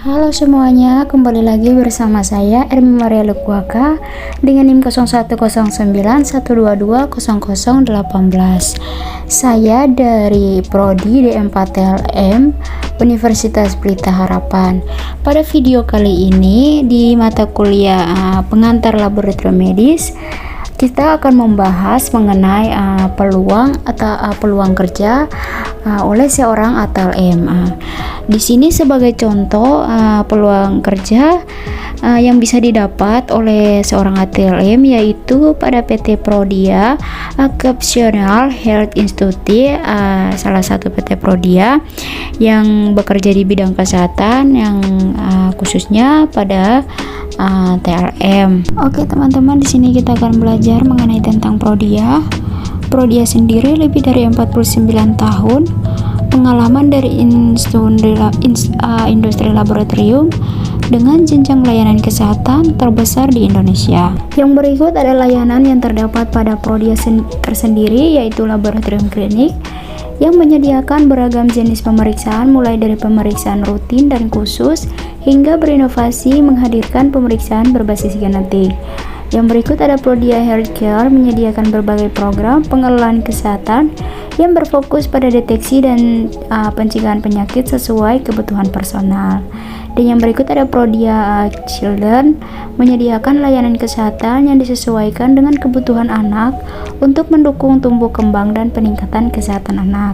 Halo semuanya, kembali lagi bersama saya Ermi Maria Lukuaka dengan NIM 010912200018. Saya dari Prodi D4LM Universitas Pelita Harapan. Pada video kali ini di mata kuliah pengantar laboratorium medis, kita akan membahas mengenai peluang kerja oleh seorang ATLM. Di sini sebagai contoh peluang kerja yang bisa didapat oleh seorang ATLM yaitu pada PT Prodia Occupational Health Institute, salah satu PT Prodia yang bekerja di bidang kesehatan yang khususnya pada TLM. Oke teman-teman, di sini kita akan belajar mengenai tentang Prodia. Prodia sendiri lebih dari 49 tahun pengalaman dari industri laboratorium dengan jenjang layanan kesehatan terbesar di Indonesia. Yang berikut adalah layanan yang terdapat pada Prodia tersendiri, yaitu laboratorium klinik yang menyediakan beragam jenis pemeriksaan mulai dari pemeriksaan rutin dan khusus hingga berinovasi menghadirkan pemeriksaan berbasis genetik. Yang berikut ada Prodia Healthcare menyediakan berbagai program pengelolaan kesehatan yang berfokus pada deteksi dan pencegahan penyakit sesuai kebutuhan personal. Dan yang berikut ada Prodia Children menyediakan layanan kesehatan yang disesuaikan dengan kebutuhan anak untuk mendukung tumbuh kembang dan peningkatan kesehatan anak.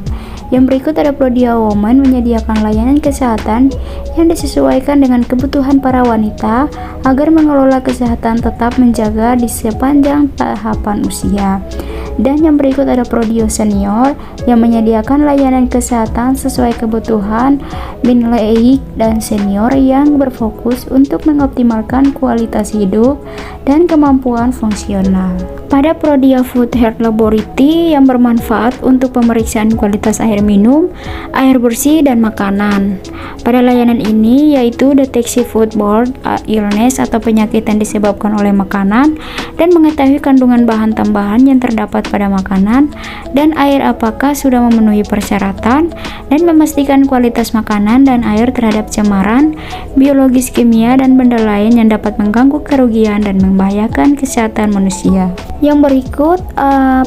Yang berikut ada Prodia Women menyediakan layanan kesehatan yang disesuaikan dengan kebutuhan para wanita agar mengelola kesehatan tetap menjaga di sepanjang tahapan usia. Dan yang berikut ada Prodia Senior yang menyediakan layanan kesehatan sesuai kebutuhan middle-aged dan senior yang berfokus untuk mengoptimalkan kualitas hidup dan kemampuan fungsional. Pada Prodia Food Health Laboratory yang bermanfaat untuk pemeriksaan kualitas air minum, air bersih, dan makanan. Pada layanan ini yaitu deteksi foodborne illness atau penyakit yang disebabkan oleh makanan dan mengetahui kandungan bahan tambahan yang terdapat pada makanan dan air apakah sudah memenuhi persyaratan, dan memastikan kualitas makanan dan air terhadap cemaran, biologis, kimia, dan benda lain yang dapat mengganggu kerugian dan membahayakan kesehatan manusia. Yang berikut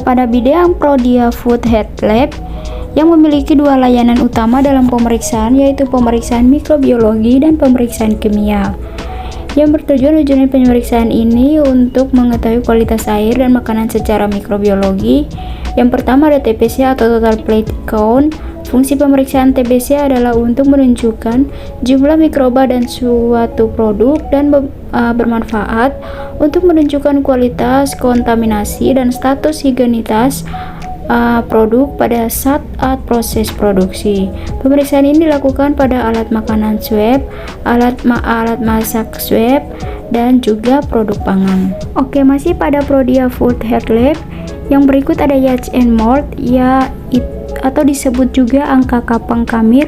pada bidang Prodia Food Health Lab yang memiliki dua layanan utama dalam pemeriksaan, yaitu pemeriksaan mikrobiologi dan pemeriksaan kimia. Yang bertujuan pemeriksaan ini untuk mengetahui kualitas air dan makanan secara mikrobiologi. Yang pertama ada TPC atau Total Plate Count. Fungsi pemeriksaan TBC adalah untuk menunjukkan jumlah mikroba dan suatu produk dan bermanfaat untuk menunjukkan kualitas, kontaminasi, dan status higienitas produk pada saat proses produksi. Pemeriksaan ini dilakukan pada alat makanan swab, alat masak swab, dan juga produk pangan. Oke, masih pada Prodia Food Health Lab. Yang berikut ada Yates and Mold atau disebut juga angka Kapang Kamir,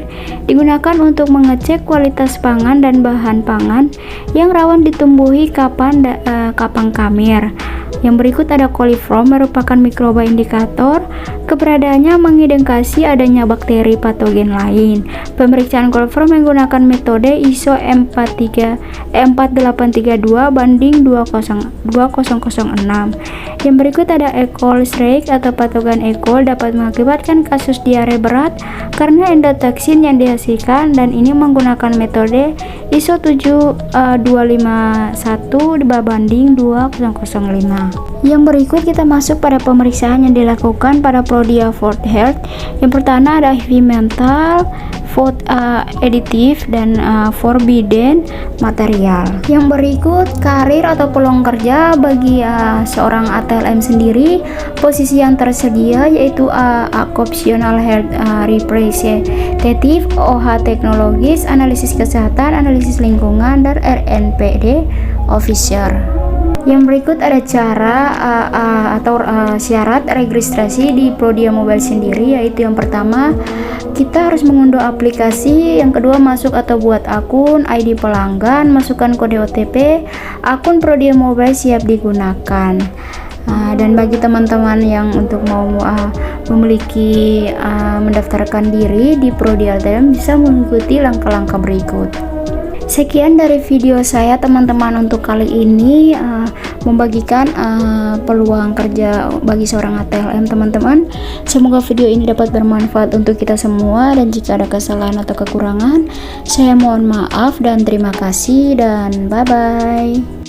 digunakan untuk mengecek kualitas pangan dan bahan pangan yang rawan ditumbuhi Kapang Kamir. Yang berikut ada Coliform, merupakan mikroba indikator keberadaannya mengindikasi adanya bakteri patogen lain. Pemeriksaan Coliform menggunakan metode ISO 48032/2006. Yang berikut ada E. coli streak atau patogen E. coli dapat mengakibatkan kasus diare berat karena endotoxin yang dihasilkan, dan ini menggunakan metode ISO 7251/2005. Yang berikut kita masuk pada pemeriksaan yang dilakukan pada Prodia Food Health. Yang pertama ada environmental, food additive, dan forbidden material. Yang berikut karir atau peluang kerja bagi seorang ATLM sendiri. Posisi yang tersedia yaitu Occupational Health Representative, OH Teknologis, Analisis Kesehatan, Analisis Lingkungan, dan RNPD Officer. Yang berikut ada cara syarat registrasi di Prodia Mobile sendiri, yaitu yang pertama kita harus mengunduh aplikasi, yang kedua masuk atau buat akun, ID pelanggan, masukkan kode OTP, akun Prodia Mobile siap digunakan. Dan bagi teman-teman yang untuk mau mendaftarkan diri di Prodia ATLM bisa mengikuti langkah-langkah berikut. Sekian dari video saya teman-teman untuk kali ini, membagikan peluang kerja bagi seorang ATLM teman-teman. Semoga video ini dapat bermanfaat untuk kita semua, dan jika ada kesalahan atau kekurangan saya mohon maaf dan terima kasih, dan bye bye.